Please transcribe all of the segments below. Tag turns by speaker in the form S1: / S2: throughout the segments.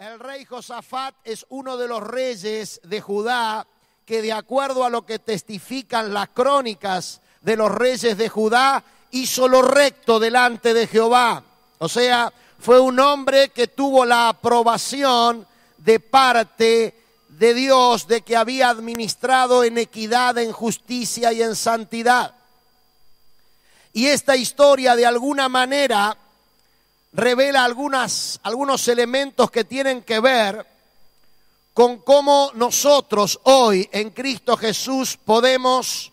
S1: El rey Josafat es uno de los reyes de Judá que, de acuerdo a lo que testifican las crónicas de los reyes de Judá, hizo lo recto delante de Jehová. O sea, fue un hombre que tuvo la aprobación de parte de Dios de que había administrado en equidad, en justicia y en santidad. Y esta historia de alguna manera revela algunos elementos que tienen que ver con cómo nosotros hoy en Cristo Jesús podemos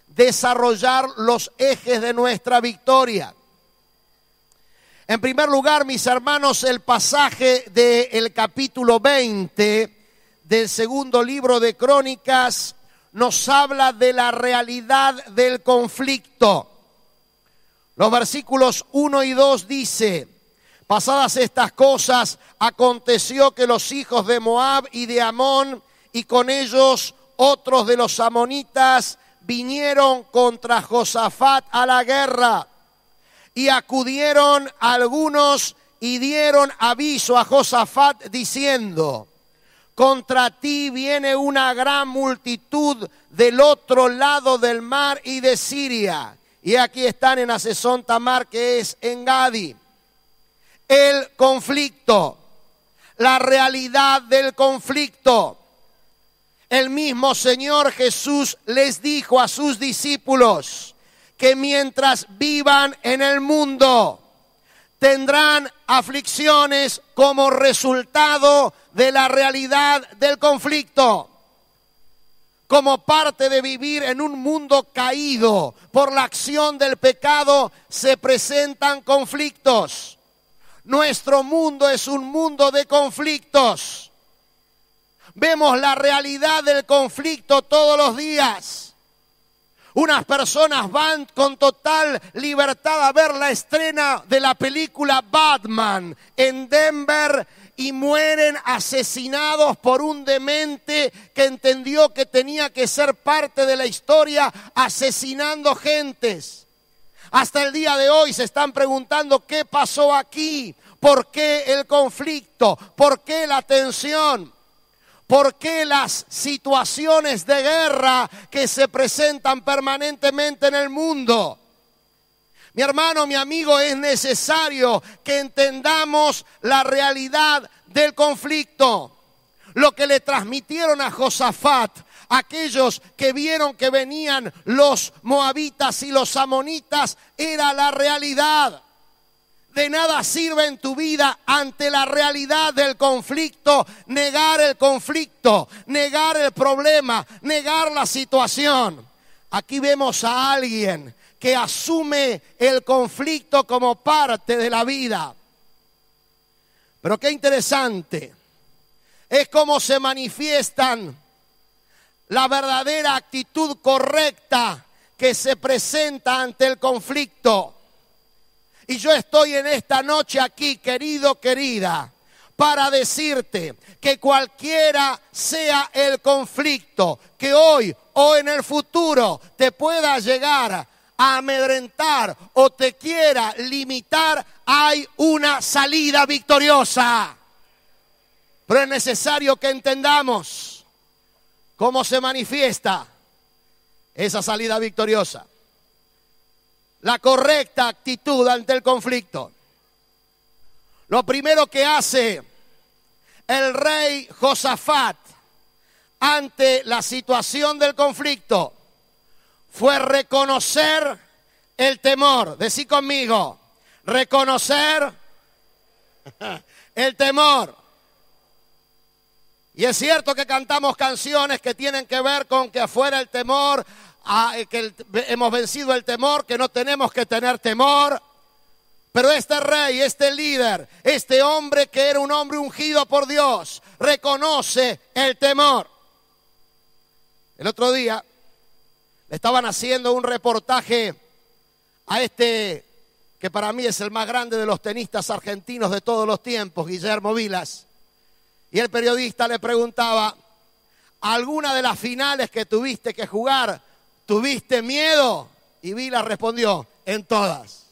S1: desarrollar los ejes de nuestra victoria. En primer lugar, mis hermanos, el pasaje del capítulo 20 del segundo libro de Crónicas nos habla de la realidad del conflicto. Los versículos 1 y 2 dice: pasadas estas cosas, aconteció que los hijos de Moab y de Amón, y con ellos otros de los amonitas, vinieron contra Josafat a la guerra. Y acudieron algunos y dieron aviso a Josafat diciendo: contra ti viene una gran multitud del otro lado del mar y de Siria. Y aquí están en Hasesón Tamar, que es en Gadi. El conflicto, la realidad del conflicto. El mismo Señor Jesús les dijo a sus discípulos que mientras vivan en el mundo tendrán aflicciones como resultado de la realidad del conflicto. Como parte de vivir en un mundo caído por la acción del pecado, se presentan conflictos. Nuestro mundo es un mundo de conflictos. Vemos la realidad del conflicto todos los días. Unas personas van con total libertad a ver la estrena de la película Batman en Denver y mueren asesinados por un demente que entendió que tenía que ser parte de la historia asesinando gentes. Hasta el día de hoy se están preguntando qué pasó aquí, por qué el conflicto, por qué la tensión. ¿Por qué las situaciones de guerra que se presentan permanentemente en el mundo? Mi hermano, mi amigo, es necesario que entendamos la realidad del conflicto. Lo que le transmitieron a Josafat, aquellos que vieron que venían los moabitas y los amonitas, era la realidad. De nada sirve en tu vida ante la realidad del conflicto negar el conflicto, negar el problema, negar la situación. Aquí vemos a alguien que asume el conflicto como parte de la vida. Pero qué interesante es cómo se manifiestan la verdadera actitud correcta que se presenta ante el conflicto. Y yo estoy en esta noche aquí, querido, querida, para decirte que cualquiera sea el conflicto que hoy o en el futuro te pueda llegar a amedrentar o te quiera limitar, hay una salida victoriosa. Pero es necesario que entendamos cómo se manifiesta esa salida victoriosa. La correcta actitud ante el conflicto. Lo primero que hace el rey Josafat ante la situación del conflicto fue reconocer el temor. Decí conmigo, reconocer el temor. Y es cierto que cantamos canciones que tienen que ver con que afuera el temor, que hemos vencido el temor, que no tenemos que tener temor. Pero este rey, este líder, este hombre que era un hombre ungido por Dios, reconoce el temor. El otro día le estaban haciendo un reportaje a este, que para mí es el más grande de los tenistas argentinos de todos los tiempos, Guillermo Vilas. Y el periodista le preguntaba: ¿alguna de las finales que tuviste que jugar, tuviste miedo? Y Vilas respondió: en todas.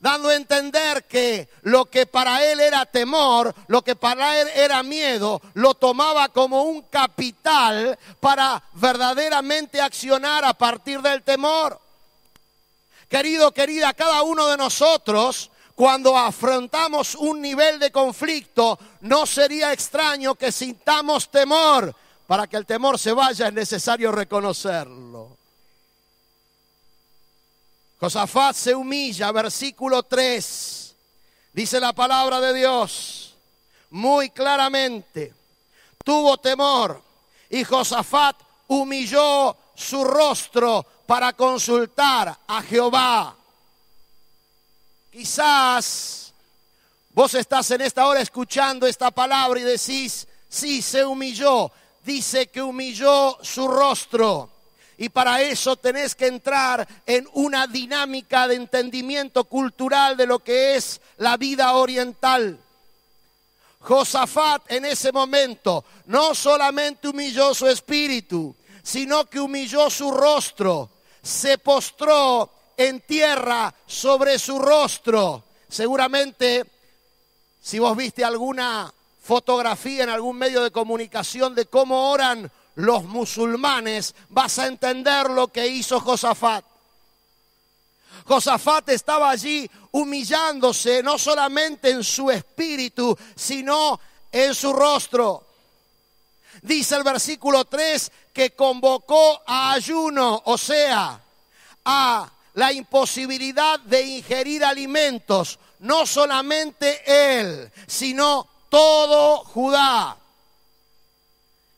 S1: dando a entender que lo que para él era temor, lo que para él era miedo, lo tomaba como un capital para verdaderamente accionar a partir del temor. Querido, querida, cada uno de nosotros, cuando afrontamos un nivel de conflicto, no sería extraño que sintamos temor. Para que el temor se vaya es necesario reconocerlo. Josafat se humilla, versículo 3. Dice la palabra de Dios muy claramente. Tuvo temor y Josafat humilló su rostro para consultar a Jehová. Quizás vos estás en esta hora escuchando esta palabra y decís, sí, se humilló. Dice que humilló su rostro. Y para eso tenés que entrar en una dinámica de entendimiento cultural de lo que es la vida oriental. Josafat en ese momento no solamente humilló su espíritu, sino que humilló su rostro. Se postró en tierra sobre su rostro. Seguramente, si vos viste alguna fotografía en algún medio de comunicación de cómo oran los musulmanes, vas a entender lo que hizo Josafat. Josafat estaba allí humillándose no solamente en su espíritu, sino en su rostro. Dice el versículo 3 que convocó a ayuno, o sea, a la imposibilidad de ingerir alimentos, no solamente él, sino todo Judá.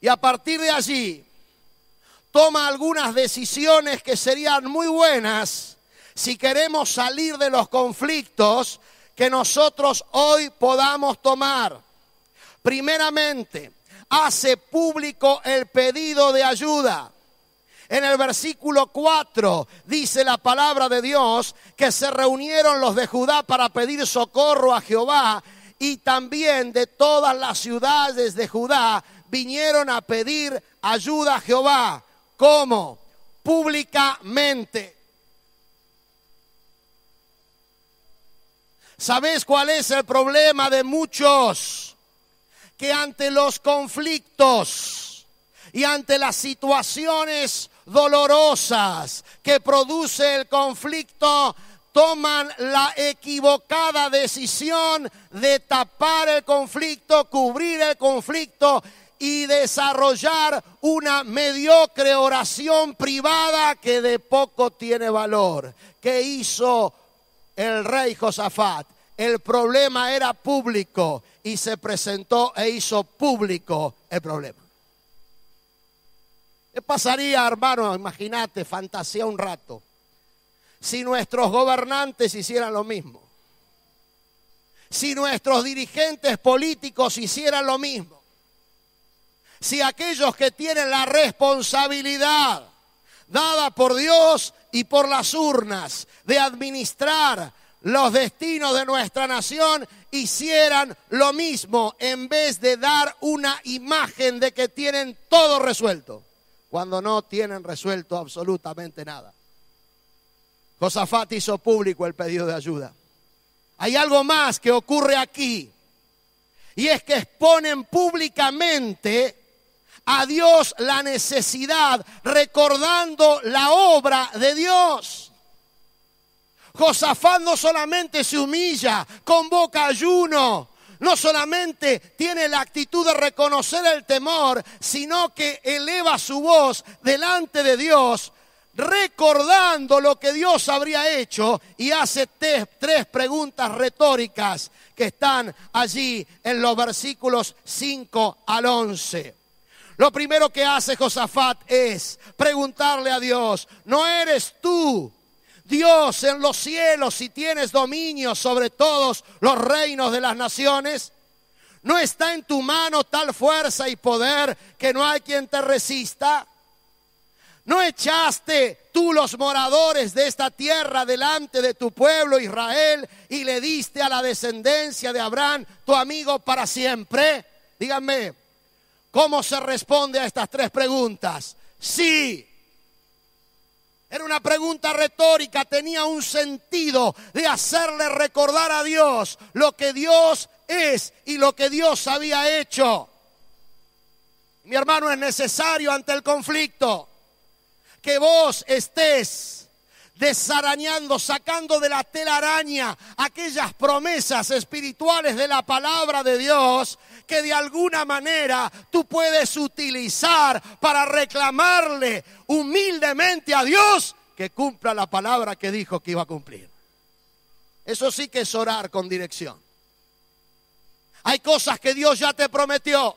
S1: Y a partir de allí, toma algunas decisiones que serían muy buenas si queremos salir de los conflictos que nosotros hoy podamos tomar. Primeramente, hace público el pedido de ayuda. En el versículo 4 dice la palabra de Dios que se reunieron los de Judá para pedir socorro a Jehová y también de todas las ciudades de Judá vinieron a pedir ayuda a Jehová. ¿Cómo? Públicamente. ¿Sabés cuál es el problema de muchos? Que ante los conflictos y ante las situaciones dolorosas que produce el conflicto, toman la equivocada decisión de tapar el conflicto, cubrir el conflicto y desarrollar una mediocre oración privada que de poco tiene valor. ¿Qué hizo el rey Josafat? El problema era público y se presentó e hizo público el problema. ¿Qué pasaría, hermano? Imagínate, fantasía un rato, si nuestros gobernantes hicieran lo mismo, si nuestros dirigentes políticos hicieran lo mismo, si aquellos que tienen la responsabilidad dada por Dios y por las urnas de administrar los destinos de nuestra nación hicieran lo mismo en vez de dar una imagen de que tienen todo resuelto, cuando no tienen resuelto absolutamente nada. Josafat hizo público el pedido de ayuda. Hay algo más que ocurre aquí, y es que exponen públicamente a Dios la necesidad, recordando la obra de Dios. Josafat no solamente se humilla, convoca ayuno, no solamente tiene la actitud de reconocer el temor, sino que eleva su voz delante de Dios, recordando lo que Dios habría hecho, y hace tres preguntas retóricas que están allí en los versículos 5 al 11. Lo primero que hace Josafat es preguntarle a Dios: ¿no eres tú Dios en los cielos y tienes dominio sobre todos los reinos de las naciones? ¿No está en tu mano tal fuerza y poder que no hay quien te resista? ¿No echaste tú los moradores de esta tierra delante de tu pueblo Israel y le diste a la descendencia de Abraham, tu amigo, para siempre? Díganme, ¿cómo se responde a estas tres preguntas? Sí. Era una pregunta retórica, tenía un sentido de hacerle recordar a Dios lo que Dios es y lo que Dios había hecho. Mi hermano, es necesario ante el conflicto que vos estés desarañando, sacando de la telaraña aquellas promesas espirituales de la palabra de Dios que de alguna manera tú puedes utilizar para reclamarle humildemente a Dios que cumpla la palabra que dijo que iba a cumplir. Eso sí que es orar con dirección. Hay cosas que Dios ya te prometió.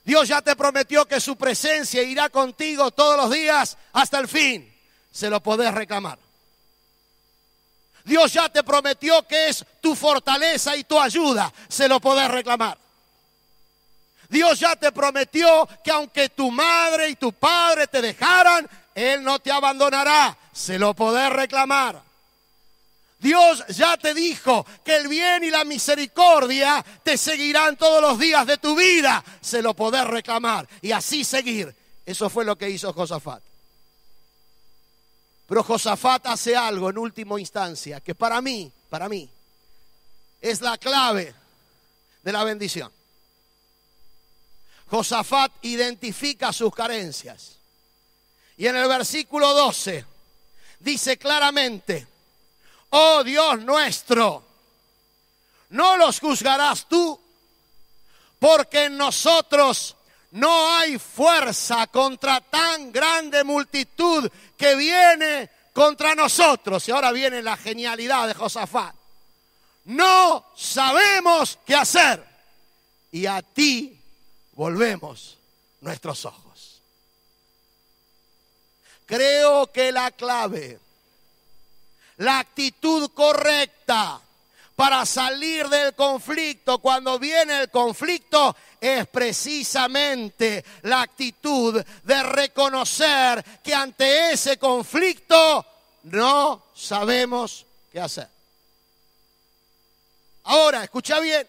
S1: Dios ya te prometió que su presencia irá contigo todos los días hasta el fin. Se lo podés reclamar. Dios ya te prometió que es tu fortaleza y tu ayuda. Se lo podés reclamar. Dios ya te prometió que aunque tu madre y tu padre te dejaran, Él no te abandonará. Se lo podés reclamar. Dios ya te dijo que el bien y la misericordia te seguirán todos los días de tu vida. Se lo podés reclamar y así seguir. Eso fue lo que hizo Josafat. Pero Josafat hace algo en última instancia que para mí, es la clave de la bendición. Josafat identifica sus carencias. Y en el versículo 12 dice claramente: oh Dios nuestro, no los juzgarás tú, porque en nosotros no hay fuerza contra tan grande multitud que viene contra nosotros. Y ahora viene la genialidad de Josafat. No sabemos qué hacer y a ti volvemos nuestros ojos. Creo que la clave, la actitud correcta para salir del conflicto cuando viene el conflicto es precisamente la actitud de reconocer que ante ese conflicto no sabemos qué hacer. Ahora, escucha bien.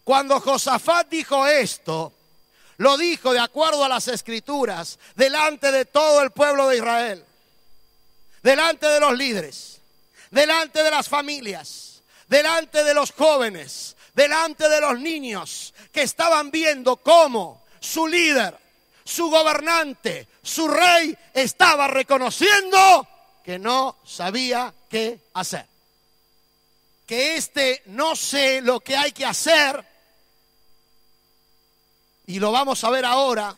S1: Cuando Josafat dijo esto, lo dijo de acuerdo a las Escrituras, delante de todo el pueblo de Israel, delante de los líderes, delante de las familias, delante de los jóvenes, delante de los niños que estaban viendo cómo su líder, su gobernante, su rey estaba reconociendo que no sabía qué hacer. Que no sé lo que hay que hacer, y lo vamos a ver ahora,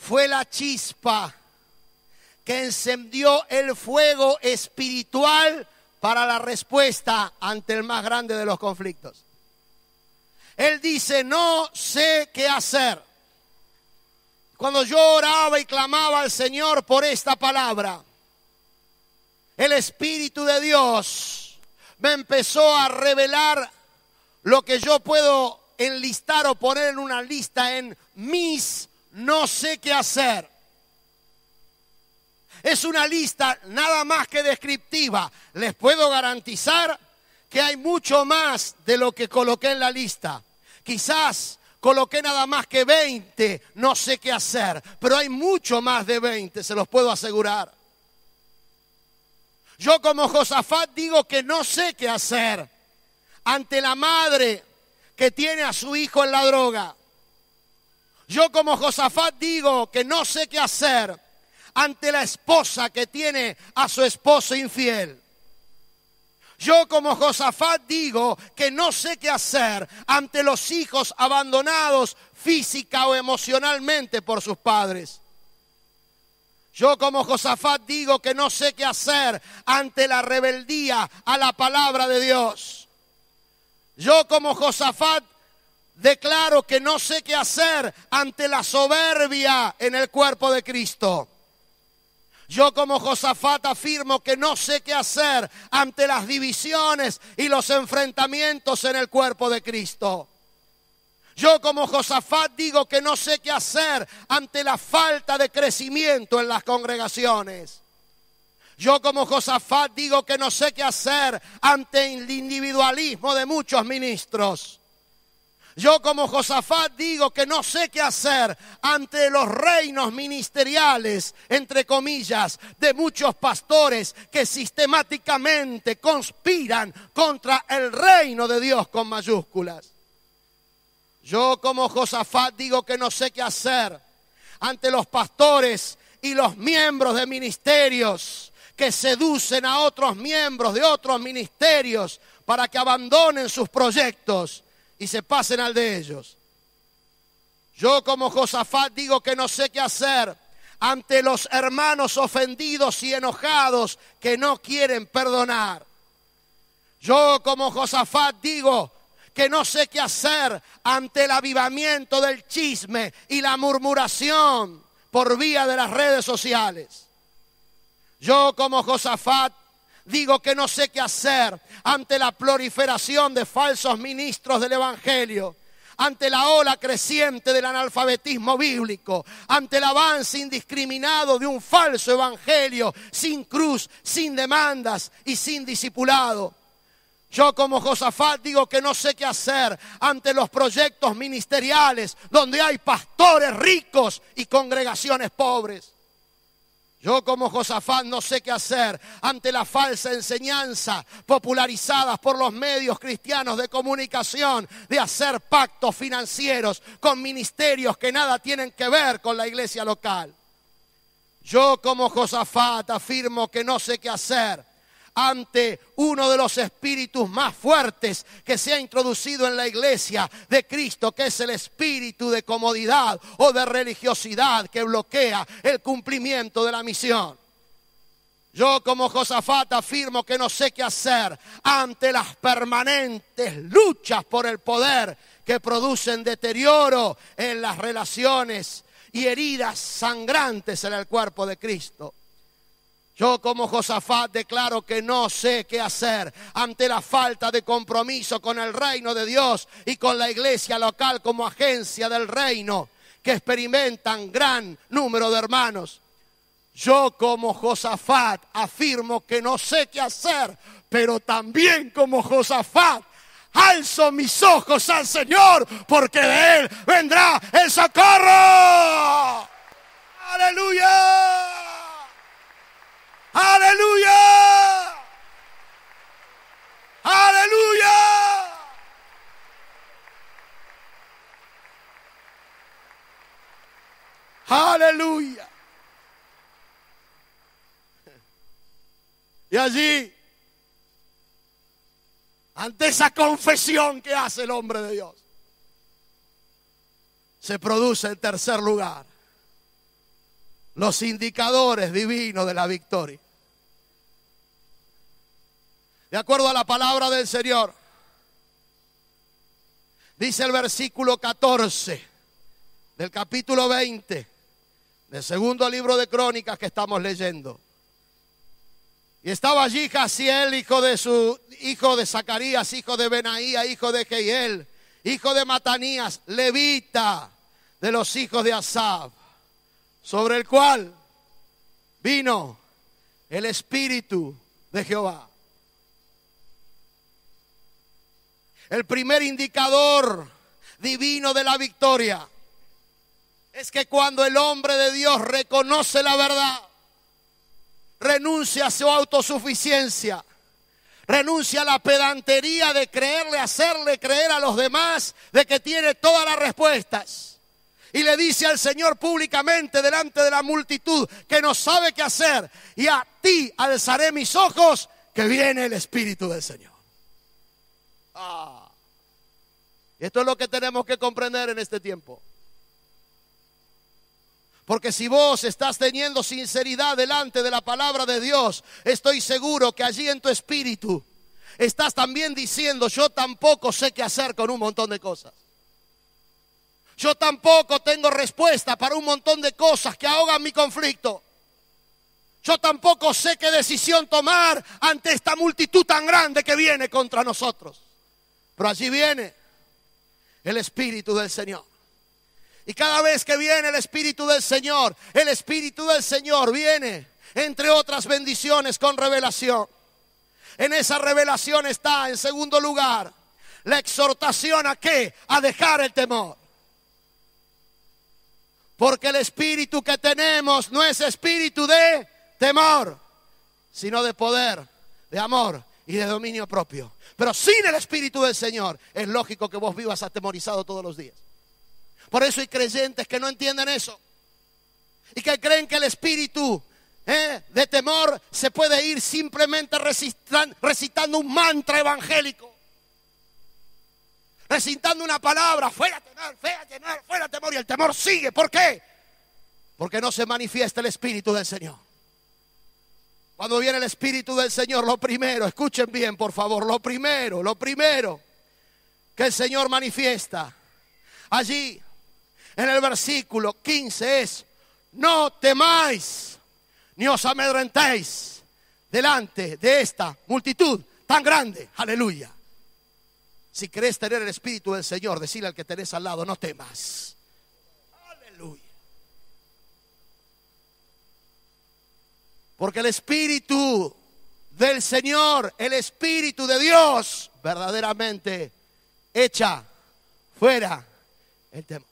S1: fue la chispa que encendió el fuego espiritual para la respuesta ante el más grande de los conflictos. Él dice: no sé qué hacer. Cuando yo oraba y clamaba al Señor por esta palabra, el Espíritu de Dios me empezó a revelar lo que yo puedo enlistar o poner en una lista en mis no sé qué hacer. Es una lista nada más que descriptiva. Les puedo garantizar que hay mucho más de lo que coloqué en la lista. Quizás coloqué nada más que 20, no sé qué hacer, pero hay mucho más de 20, se los puedo asegurar. Yo como Josafat digo que no sé qué hacer ante la madre que tiene a su hijo en la droga. Yo como Josafat digo que no sé qué hacer ante la esposa que tiene a su esposo infiel. Yo como Josafat digo que no sé qué hacer ante los hijos abandonados física o emocionalmente por sus padres. Yo como Josafat digo que no sé qué hacer ante la rebeldía a la palabra de Dios. Yo como Josafat declaro que no sé qué hacer ante la soberbia en el cuerpo de Cristo. Yo como Josafat afirmo que no sé qué hacer ante las divisiones y los enfrentamientos en el cuerpo de Cristo. Yo como Josafat digo que no sé qué hacer ante la falta de crecimiento en las congregaciones. Yo como Josafat digo que no sé qué hacer ante el individualismo de muchos ministros. Yo como Josafat digo que no sé qué hacer ante los reinos ministeriales, entre comillas, de muchos pastores que sistemáticamente conspiran contra el reino de Dios con mayúsculas. Yo como Josafat digo que no sé qué hacer ante los pastores y los miembros de ministerios que seducen a otros miembros de otros ministerios para que abandonen sus proyectos y se pasen al de ellos. Yo como Josafat digo que no sé qué hacer ante los hermanos ofendidos y enojados que no quieren perdonar. Yo como Josafat digo que no sé qué hacer ante el avivamiento del chisme y la murmuración por vía de las redes sociales. Yo como Josafat digo que no sé qué hacer ante la proliferación de falsos ministros del Evangelio, ante la ola creciente del analfabetismo bíblico, ante el avance indiscriminado de un falso evangelio sin cruz, sin demandas y sin discipulado. Yo como Josafat digo que no sé qué hacer ante los proyectos ministeriales donde hay pastores ricos y congregaciones pobres. Yo como Josafat no sé qué hacer ante la falsa enseñanza popularizada por los medios cristianos de comunicación de hacer pactos financieros con ministerios que nada tienen que ver con la iglesia local. Yo como Josafat afirmo que no sé qué hacer ante uno de los espíritus más fuertes que se ha introducido en la iglesia de Cristo, que es el espíritu de comodidad o de religiosidad que bloquea el cumplimiento de la misión. Yo como Josafat afirmo que no sé qué hacer ante las permanentes luchas por el poder que producen deterioro en las relaciones y heridas sangrantes en el cuerpo de Cristo. Yo como Josafat declaro que no sé qué hacer ante la falta de compromiso con el reino de Dios y con la iglesia local como agencia del reino que experimentan gran número de hermanos. Yo como Josafat afirmo que no sé qué hacer, pero también como Josafat alzo mis ojos al Señor porque de Él vendrá el socorro. ¡Aleluya! ¡Aleluya! ¡Aleluya! ¡Aleluya! Y allí, ante esa confesión que hace el hombre de Dios, se produce en tercer lugar los indicadores divinos de la victoria. De acuerdo a la palabra del Señor, dice el versículo 14 del capítulo 20 del segundo libro de Crónicas que estamos leyendo. Y estaba allí Jaziel, hijo de Zacarías, hijo de Benaía, hijo de Jehiel, hijo de Matanías, levita de los hijos de Asaf, sobre el cual vino el Espíritu de Jehová. El primer indicador divino de la victoria es que cuando el hombre de Dios reconoce la verdad, renuncia a su autosuficiencia, renuncia a la pedantería de hacerle creer a los demás de que tiene todas las respuestas. Y le dice al Señor públicamente delante de la multitud que no sabe qué hacer. Y a ti alzaré mis ojos, que viene el Espíritu del Señor. Esto es lo que tenemos que comprender en este tiempo. Porque si vos estás teniendo sinceridad delante de la palabra de Dios, estoy seguro que allí en tu espíritu estás también diciendo: yo tampoco sé qué hacer con un montón de cosas. Yo tampoco tengo respuesta para un montón de cosas que ahogan mi conflicto. Yo tampoco sé qué decisión tomar ante esta multitud tan grande que viene contra nosotros. Pero allí viene el Espíritu del Señor. Y cada vez que viene el Espíritu del Señor viene, entre otras bendiciones, con revelación. En esa revelación está, en segundo lugar, La exhortación ¿a qué? A dejar el temor. Porque el espíritu que tenemos no es espíritu de temor, sino de poder, de amor y de dominio propio. Pero sin el espíritu del Señor es lógico que vos vivas atemorizado todos los días. Por eso hay creyentes que no entienden eso y que creen que el espíritu de temor se puede ir simplemente recitando un mantra evangélico, recitando una palabra: fuera temor, fuera temor, fuera temor, y el temor sigue. ¿Por qué? Porque no se manifiesta el espíritu del Señor. Cuando viene el espíritu del Señor, lo primero, escuchen bien por favor, lo primero que el Señor manifiesta allí en el versículo 15 es: no temáis ni os amedrentéis delante de esta multitud tan grande. Aleluya. Si querés tener el espíritu del Señor, decile al que tenés al lado: no temas. Aleluya. Porque el espíritu del Señor, el espíritu de Dios, verdaderamente echa fuera el temor.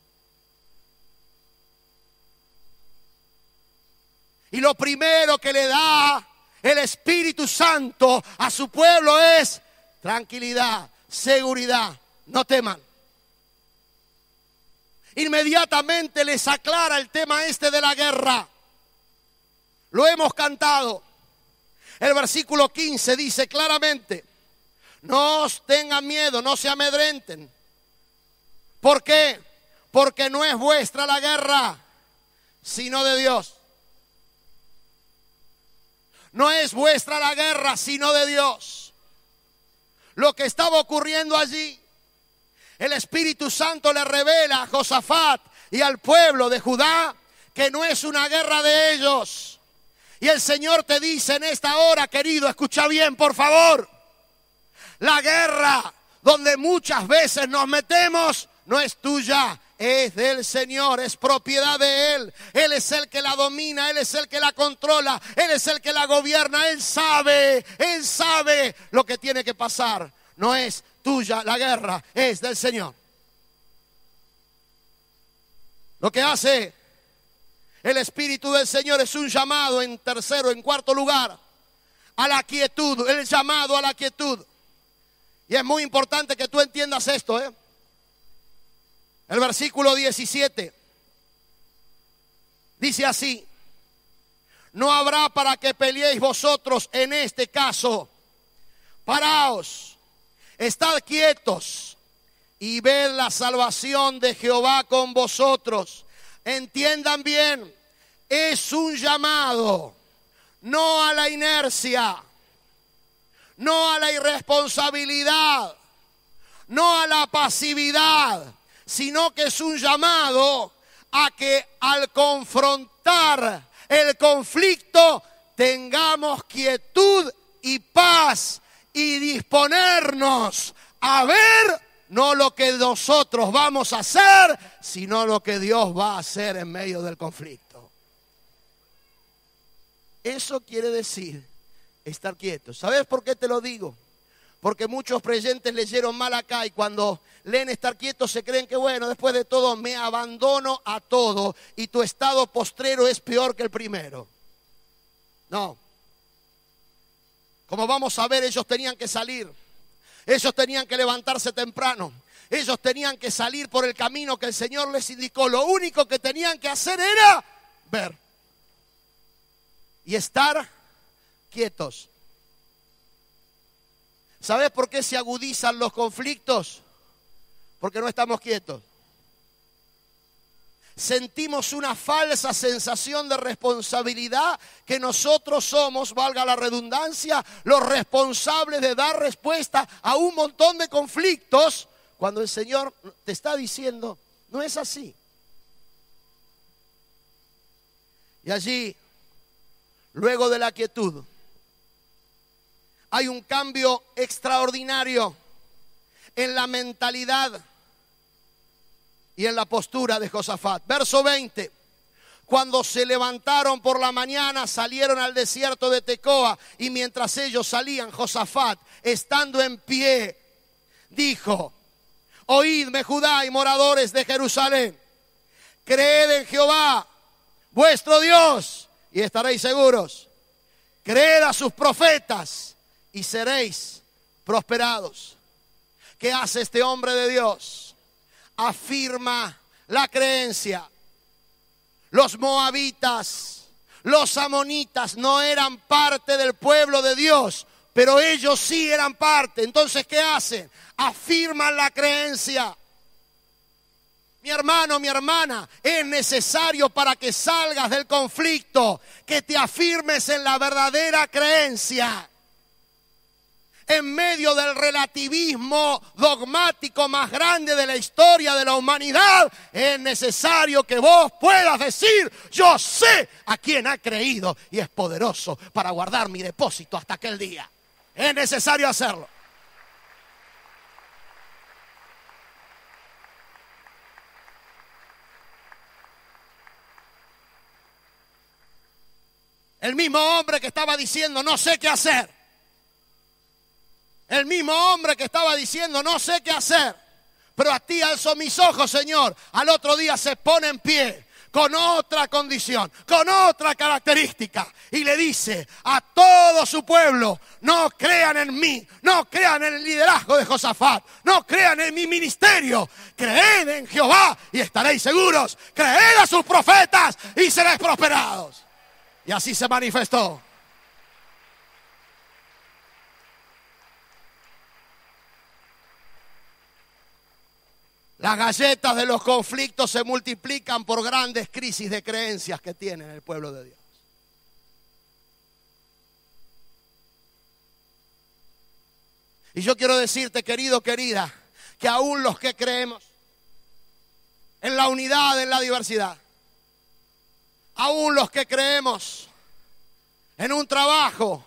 S1: Y lo primero que le da el Espíritu Santo a su pueblo es tranquilidad, seguridad. No teman. Inmediatamente les aclara el tema de la guerra. Lo hemos cantado. El versículo 15 dice claramente: no os tengan miedo, no se amedrenten. ¿Por qué? Porque no es vuestra la guerra, sino de Dios. No es vuestra la guerra, sino de Dios. Lo que estaba ocurriendo allí, el Espíritu Santo le revela a Josafat y al pueblo de Judá que no es una guerra de ellos. Y el Señor te dice en esta hora, querido, escucha bien por favor: la guerra donde muchas veces nos metemos no es tuya, es del Señor, es propiedad de Él. Él es el que la domina, Él es el que la controla, Él es el que la gobierna. Él sabe lo que tiene que pasar. No es tuya la guerra, es del Señor. Lo que hace el Espíritu del Señor es un llamado, en cuarto lugar, a la quietud, el llamado a la quietud. Y es muy importante que tú entiendas esto, El versículo 17 dice así: no habrá para que peleéis vosotros en este caso. Paraos, estad quietos y ved la salvación de Jehová con vosotros. Entiendan bien, es un llamado, no a la inercia, no a la irresponsabilidad, no a la pasividad, sino que es un llamado a que al confrontar el conflicto tengamos quietud y paz y disponernos a ver no lo que nosotros vamos a hacer, sino lo que Dios va a hacer en medio del conflicto. Eso quiere decir estar quietos. ¿Sabes por qué te lo digo? Porque muchos creyentes leyeron mal acá y cuando leen estar quietos se creen que bueno, después de todo me abandono a todo y tu estado postrero es peor que el primero. No. Como vamos a ver, ellos tenían que salir. Ellos tenían que levantarse temprano. Ellos tenían que salir por el camino que el Señor les indicó. Lo único que tenían que hacer era ver y estar quietos. ¿Sabes por qué se agudizan los conflictos? Porque no estamos quietos. Sentimos una falsa sensación de responsabilidad que nosotros somos, valga la redundancia, los responsables de dar respuesta a un montón de conflictos, cuando el Señor te está diciendo, no es así. Y allí, luego de la quietud, hay un cambio extraordinario en la mentalidad y en la postura de Josafat. Verso 20. Cuando se levantaron por la mañana, salieron al desierto de Tecoa, y mientras ellos salían, Josafat, estando en pie, dijo: oídme, Judá y moradores de Jerusalén, creed en Jehová, vuestro Dios, y estaréis seguros. Creed a sus profetas y seréis prosperados. ¿Qué hace este hombre de Dios? Afirma la creencia. Los moabitas, los amonitas no eran parte del pueblo de Dios, pero ellos sí eran parte. Entonces, ¿qué hacen? Afirman la creencia. Mi hermano, mi hermana, es necesario para que salgas del conflicto que te afirmes en la verdadera creencia. En medio del relativismo dogmático más grande de la historia de la humanidad, es necesario que vos puedas decir: yo sé a quién ha creído y es poderoso para guardar mi depósito hasta aquel día. Es necesario hacerlo. El mismo hombre que estaba diciendo: no sé qué hacer. El mismo hombre que estaba diciendo: no sé qué hacer, pero a ti alzo mis ojos, Señor. Al otro día se pone en pie con otra condición, con otra característica, y le dice a todo su pueblo: no crean en mí, no crean en el liderazgo de Josafat, no crean en mi ministerio, creed en Jehová y estaréis seguros, creed a sus profetas y seréis prosperados. Y así se manifestó. Las galletas de los conflictos se multiplican por grandes crisis de creencias que tiene el pueblo de Dios. Y yo quiero decirte, querido, querida, que aún los que creemos en la unidad, en la diversidad, aún los que creemos en un trabajo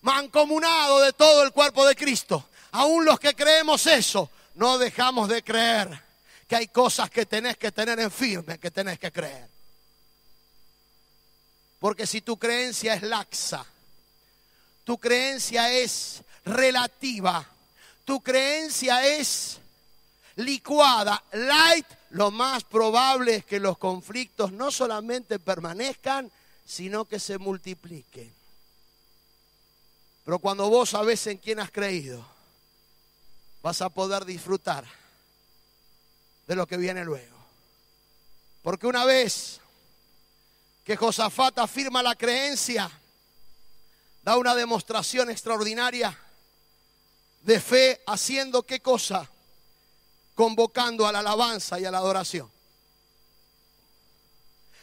S1: mancomunado de todo el cuerpo de Cristo, aún los que creemos eso, no dejamos de creer que hay cosas que tenés que tener en firme, que tenés que creer. Porque si tu creencia es laxa, tu creencia es relativa, tu creencia es licuada, light, lo más probable es que los conflictos no solamente permanezcan, sino que se multipliquen. Pero cuando vos sabés en quién has creído, vas a poder disfrutar de lo que viene luego. Porque una vez que Josafat afirma la creencia, da una demostración extraordinaria de fe, haciendo ¿qué cosa? Convocando a la alabanza y a la adoración.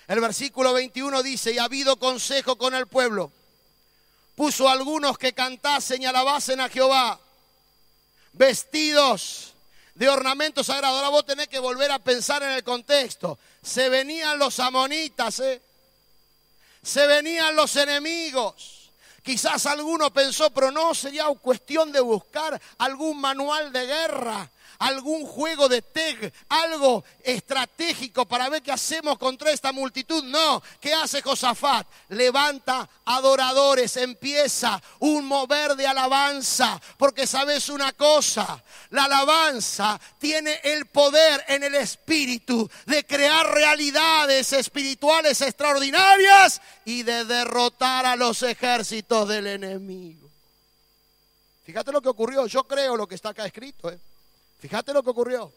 S1: El versículo 21 dice: y ha habido consejo con el pueblo, puso a algunos que cantasen y alabasen a Jehová, vestidos de ornamentos sagrados. Ahora vos tenés que volver a pensar en el contexto. Se venían los amonitas, se venían los enemigos. Quizás alguno pensó: pero no, sería cuestión de buscar algún manual de guerra, algún juego de tag, algo estratégico para ver qué hacemos contra esta multitud. No, ¿qué hace Josafat? Levanta adoradores, empieza un mover de alabanza, porque sabes una cosa, la alabanza tiene el poder en el espíritu de crear realidades espirituales extraordinarias y de derrotar a los ejércitos del enemigo. Fíjate lo que ocurrió, yo creo lo que está acá escrito, Fíjate lo que ocurrió.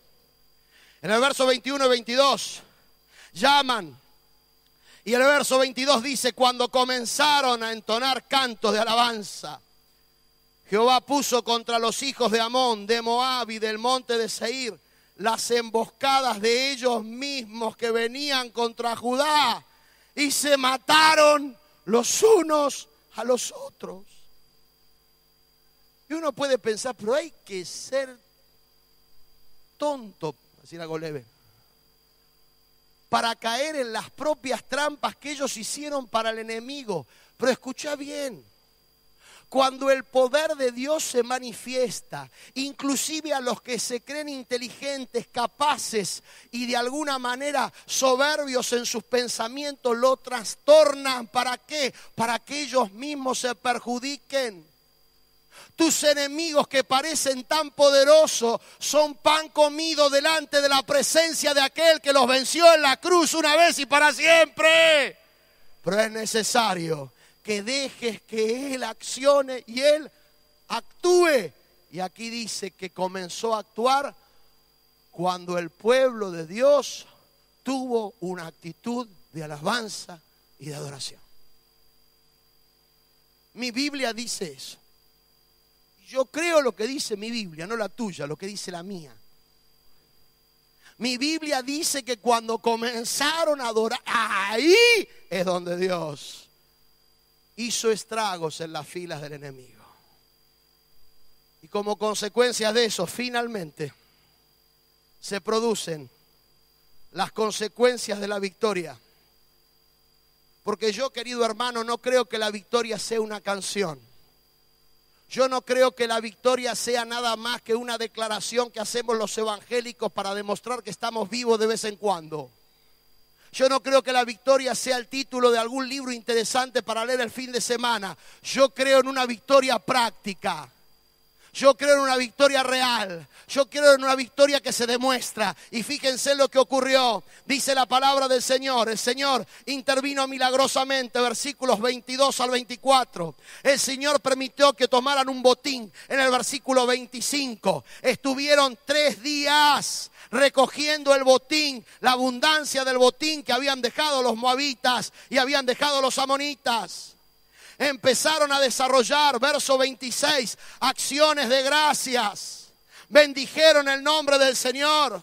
S1: En el verso 21 y 22 llaman. Y el verso 22 dice: cuando comenzaron a entonar cantos de alabanza, Jehová puso contra los hijos de Amón, de Moab y del monte de Seir las emboscadas de ellos mismos que venían contra Judá, y se mataron los unos a los otros. Y uno puede pensar: pero hay que ser tonto, así algo leve, para caer en las propias trampas que ellos hicieron para el enemigo. Pero escucha bien, cuando el poder de Dios se manifiesta, inclusive a los que se creen inteligentes, capaces y de alguna manera soberbios en sus pensamientos, lo trastornan. ¿Para qué? Para que ellos mismos se perjudiquen. Tus enemigos que parecen tan poderosos son pan comido delante de la presencia de aquel que los venció en la cruz una vez y para siempre. Pero es necesario que dejes que Él accione y Él actúe. Y aquí dice que comenzó a actuar cuando el pueblo de Dios tuvo una actitud de alabanza y de adoración. Mi Biblia dice eso. Yo creo lo que dice mi Biblia, no la tuya, lo que dice la mía. Mi Biblia dice que cuando comenzaron a adorar, ahí es donde Dios hizo estragos en las filas del enemigo. Y como consecuencia de eso, finalmente se producen las consecuencias de la victoria. Porque yo, querido hermano, no creo que la victoria sea una canción. Yo no creo que la victoria sea nada más que una declaración que hacemos los evangélicos para demostrar que estamos vivos de vez en cuando. Yo no creo que la victoria sea el título de algún libro interesante para leer el fin de semana. Yo creo en una victoria práctica. Yo creo en una victoria real. Yo creo en una victoria que se demuestra. Y fíjense lo que ocurrió. Dice la palabra del Señor. El Señor intervino milagrosamente. Versículos 22 al 24. El Señor permitió que tomaran un botín. En el versículo 25. Estuvieron 3 días recogiendo el botín. La abundancia del botín que habían dejado los moabitas y habían dejado los amonitas. Empezaron a desarrollar, verso 26, acciones de gracias. Bendijeron el nombre del Señor.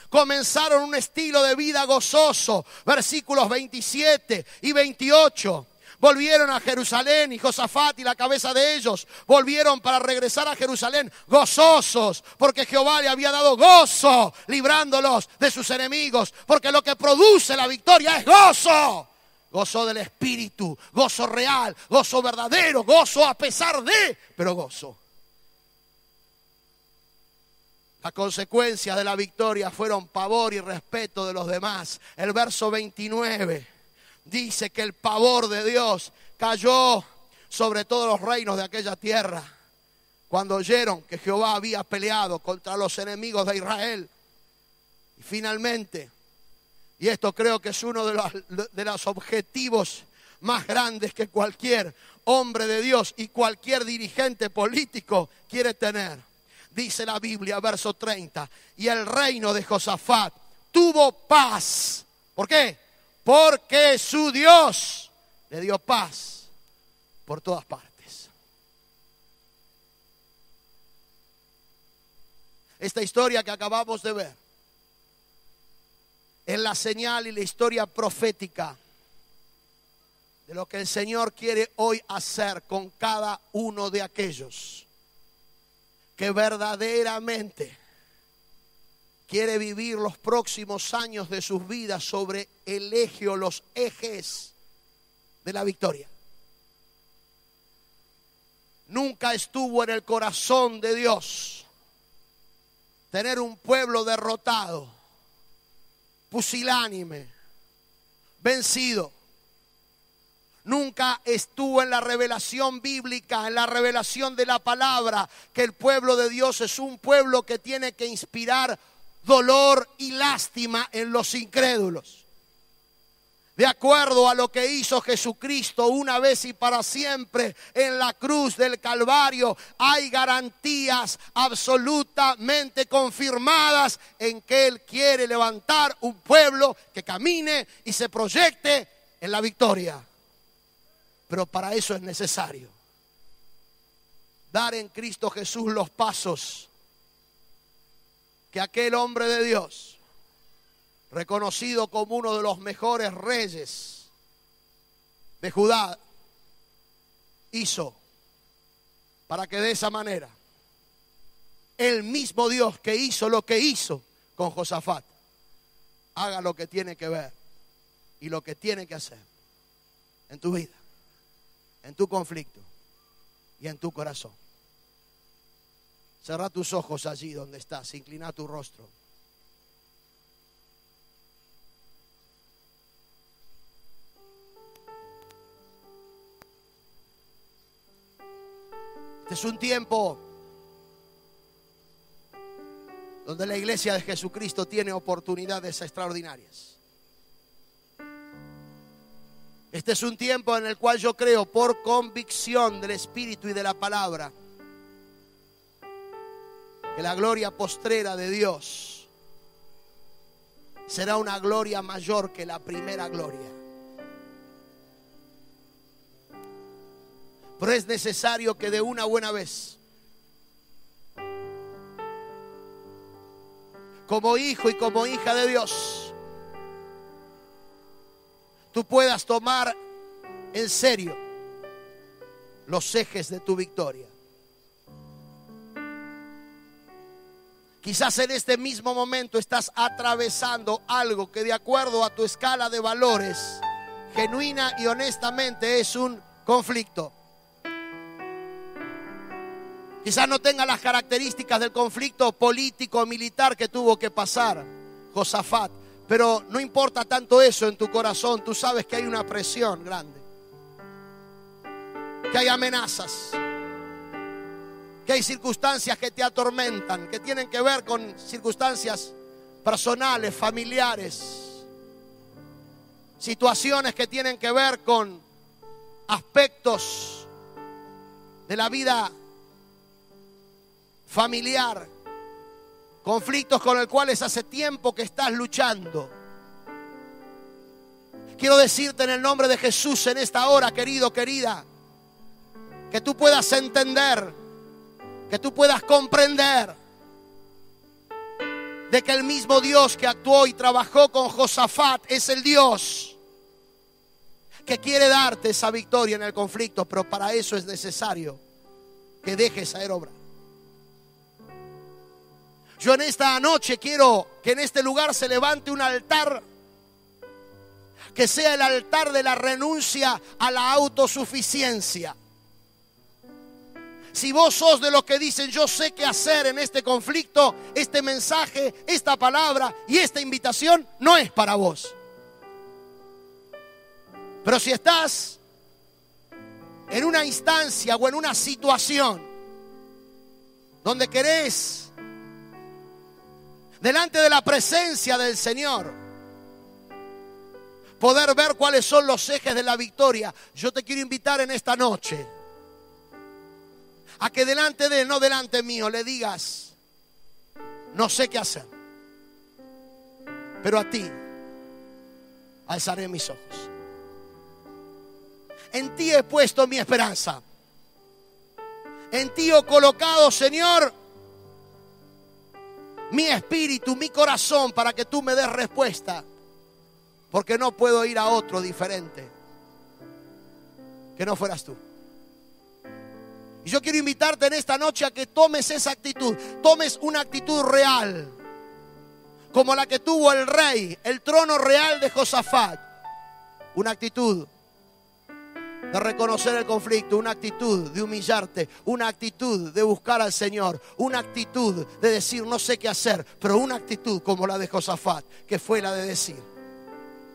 S1: Comenzaron un estilo de vida gozoso. Versículos 27 y 28. Volvieron a Jerusalén y Josafat y la cabeza de ellos volvieron para regresar a Jerusalén gozosos, porque Jehová le había dado gozo librándolos de sus enemigos, porque lo que produce la victoria es gozo. Gozo del Espíritu, gozo real, gozo verdadero, gozo a pesar de, pero gozo. Las consecuencias de la victoria fueron pavor y respeto de los demás. El verso 29 dice que el pavor de Dios cayó sobre todos los reinos de aquella tierra cuando oyeron que Jehová había peleado contra los enemigos de Israel. Y finalmente, y esto creo que es uno de los objetivos más grandes que cualquier hombre de Dios y cualquier dirigente político quiere tener. Dice la Biblia, verso 30, y el reino de Josafat tuvo paz. ¿Por qué? Porque su Dios le dio paz por todas partes. Esta historia que acabamos de ver es la señal y la historia profética de lo que el Señor quiere hoy hacer con cada uno de aquellos que verdaderamente quiere vivir los próximos años de sus vidas sobre el eje o los ejes de la victoria. Nunca estuvo en el corazón de Dios tener un pueblo derrotado, pusilánime, vencido. Nunca estuvo en la revelación bíblica, en la revelación de la palabra, que el pueblo de Dios es un pueblo que tiene que inspirar dolor y lástima en los incrédulos. De acuerdo a lo que hizo Jesucristo una vez y para siempre en la cruz del Calvario, hay garantías absolutamente confirmadas en que Él quiere levantar un pueblo que camine y se proyecte en la victoria. Pero para eso es necesario dar en Cristo Jesús los pasos que aquel hombre de Dios, reconocido como uno de los mejores reyes de Judá, hizo para que de esa manera el mismo Dios que hizo lo que hizo con Josafat haga lo que tiene que ver y lo que tiene que hacer en tu vida, en tu conflicto y en tu corazón. Cerrá tus ojos allí donde estás, inclina tu rostro. Este es un tiempo donde la iglesia de Jesucristo tiene oportunidades extraordinarias. Este es un tiempo en el cual yo creo, por convicción del Espíritu y de la palabra, que la gloria postrera de Dios será una gloria mayor que la primera gloria. Pero es necesario que de una buena vez, como hijo y como hija de Dios, tú puedas tomar en serio los ejes de tu victoria. Quizás en este mismo momento estás atravesando algo que de acuerdo a tu escala de valores, genuina y honestamente es un conflicto. Quizás no tenga las características del conflicto político o militar que tuvo que pasar Josafat, pero no importa tanto eso en tu corazón. Tú sabes que hay una presión grande, que hay amenazas, que hay circunstancias que te atormentan, que tienen que ver con circunstancias personales, familiares, situaciones que tienen que ver con aspectos de la vida familiar, conflictos con los cuales hace tiempo que estás luchando. Quiero decirte en el nombre de Jesús en esta hora, querido, querida, que tú puedas entender, que tú puedas comprender de que el mismo Dios que actuó y trabajó con Josafat es el Dios que quiere darte esa victoria en el conflicto, pero para eso es necesario que dejes a Él obrar. Yo en esta noche quiero que en este lugar se levante un altar, que sea el altar de la renuncia a la autosuficiencia. Si vos sos de los que dicen yo sé qué hacer en este conflicto, este mensaje, esta palabra y esta invitación no es para vos. Pero si estás en una instancia o en una situación donde querés, delante de la presencia del Señor, poder ver cuáles son los ejes de la victoria, yo te quiero invitar en esta noche a que delante de Él, no delante mío, le digas: no sé qué hacer, pero a ti alzaré mis ojos. En ti he puesto mi esperanza. En ti he colocado, Señor, mi espíritu, mi corazón, para que tú me des respuesta. Porque no puedo ir a otro diferente que no fueras tú. Y yo quiero invitarte en esta noche a que tomes esa actitud, tomes una actitud real, como la que tuvo el rey, el trono real de Josafat. Una actitud de reconocer el conflicto, una actitud de humillarte, una actitud de buscar al Señor, una actitud de decir no sé qué hacer, pero una actitud como la de Josafat, que fue la de decir: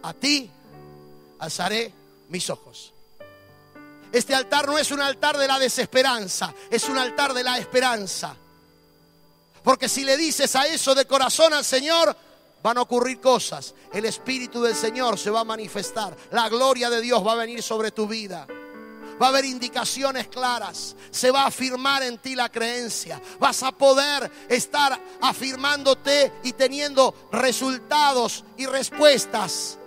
S1: a ti alzaré mis ojos. Este altar no es un altar de la desesperanza, es un altar de la esperanza. Porque si le dices a eso de corazón al Señor, van a ocurrir cosas. El Espíritu del Señor se va a manifestar. La gloria de Dios va a venir sobre tu vida. Va a haber indicaciones claras. Se va a afirmar en ti la creencia. Vas a poder estar afirmándote y teniendo resultados y respuestas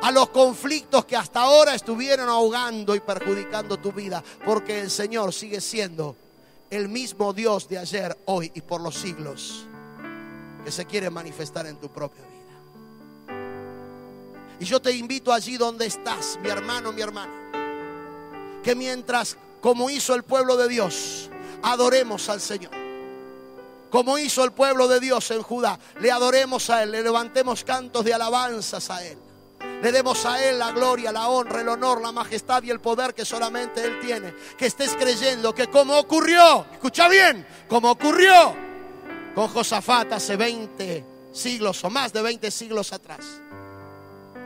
S1: a los conflictos que hasta ahora estuvieron ahogando y perjudicando tu vida. Porque el Señor sigue siendo el mismo Dios de ayer, hoy y por los siglos, que se quiere manifestar en tu propia vida. Y yo te invito allí donde estás, mi hermano, mi hermana, que mientras, como hizo el pueblo de Dios, adoremos al Señor, como hizo el pueblo de Dios en Judá, le adoremos a Él, le levantemos cantos de alabanzas a Él, le demos a Él la gloria, la honra, el honor, la majestad y el poder que solamente Él tiene. Que estés creyendo que como ocurrió, escucha bien, como ocurrió con Josafat hace 20 siglos o más de 20 siglos atrás,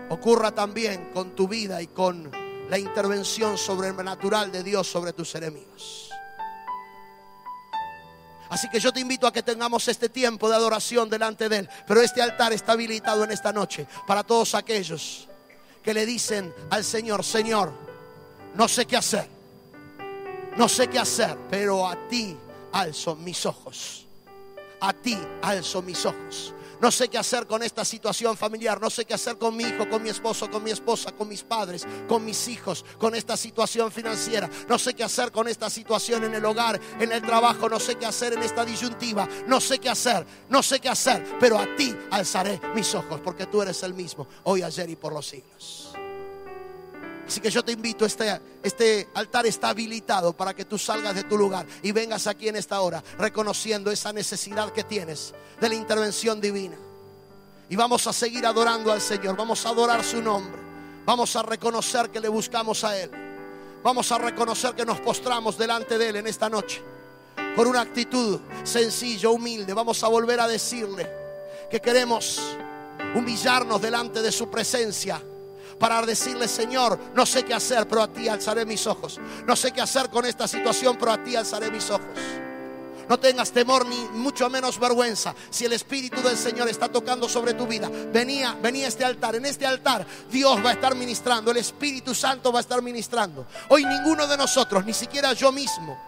S1: ocurra también con tu vida y con la intervención sobrenatural de Dios sobre tus enemigos. Así que yo te invito a que tengamos este tiempo de adoración delante de Él. Pero este altar está habilitado en esta noche para todos aquellos que le dicen al Señor: Señor, no sé qué hacer, no sé qué hacer, pero a ti alzo mis ojos. A ti alzo mis ojos. No sé qué hacer con esta situación familiar. No sé qué hacer con mi hijo, con mi esposo, con mi esposa, con mis padres, con mis hijos, con esta situación financiera. No sé qué hacer con esta situación en el hogar, en el trabajo. No sé qué hacer en esta disyuntiva. No sé qué hacer, no sé qué hacer. Pero a ti alzaré mis ojos, porque tú eres el mismo, hoy, ayer y por los siglos. Así que yo te invito, este altar está habilitado para que tú salgas de tu lugar y vengas aquí en esta hora reconociendo esa necesidad que tienes de la intervención divina. Y vamos a seguir adorando al Señor, vamos a adorar su nombre, vamos a reconocer que le buscamos a Él, vamos a reconocer que nos postramos delante de Él en esta noche con una actitud sencilla, humilde. Vamos a volver a decirle que queremos humillarnos delante de su presencia, para decirle: Señor, no sé qué hacer, pero a ti alzaré mis ojos. No sé qué hacer con esta situación, pero a ti alzaré mis ojos. No tengas temor ni mucho menos vergüenza. Si el Espíritu del Señor está tocando sobre tu vida, venía a este altar. En este altar Dios va a estar ministrando, el Espíritu Santo va a estar ministrando. Hoy ninguno de nosotros, ni siquiera yo mismo,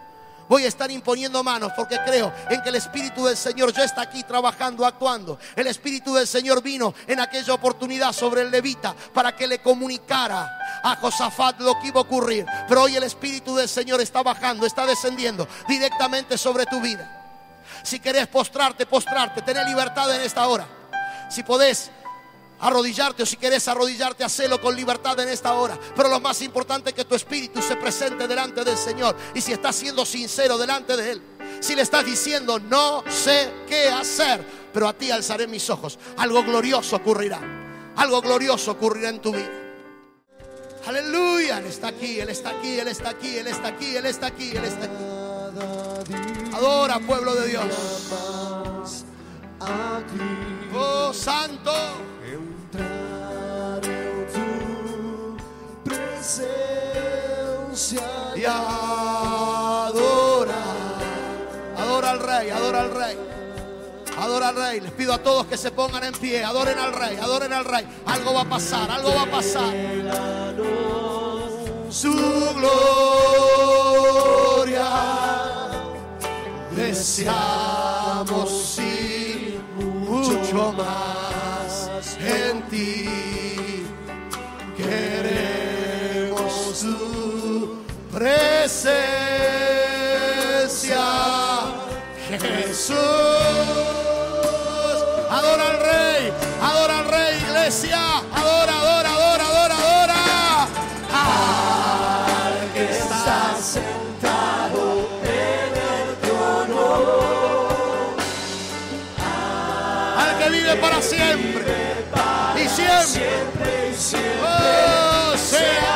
S1: voy a estar imponiendo manos, porque creo en que el Espíritu del Señor ya está aquí trabajando, actuando. El Espíritu del Señor vino en aquella oportunidad sobre el levita para que le comunicara a Josafat lo que iba a ocurrir. Pero hoy el Espíritu del Señor está bajando, está descendiendo directamente sobre tu vida. Si querés postrarte, tenés libertad en esta hora. Si podés arrodillarte, o si querés arrodillarte, hacelo con libertad en esta hora. Pero lo más importante es que tu espíritu se presente delante del Señor. Y si estás siendo sincero delante de Él, si le estás diciendo: no sé qué hacer, pero a ti alzaré mis ojos, algo glorioso ocurrirá. Algo glorioso ocurrirá en tu vida. Aleluya. Él está aquí, Él está aquí, Él está aquí, Él está aquí, Él está aquí, Él está aquí. Adora, pueblo de Dios. Oh, santo. Y adora al Rey, adora al Rey, adora al Rey. Les pido a todos que se pongan en pie, adoren al Rey, adoren al Rey. Algo va a pasar, algo va a pasar. Su gloria deseamos y mucho más en ti. Queremos tu presencia, Jesús. Adora al Rey, iglesia. Adora, adora, adora, adora, adora. Al que está sentado en el trono, al que vive para siempre y siempre. Oh, sea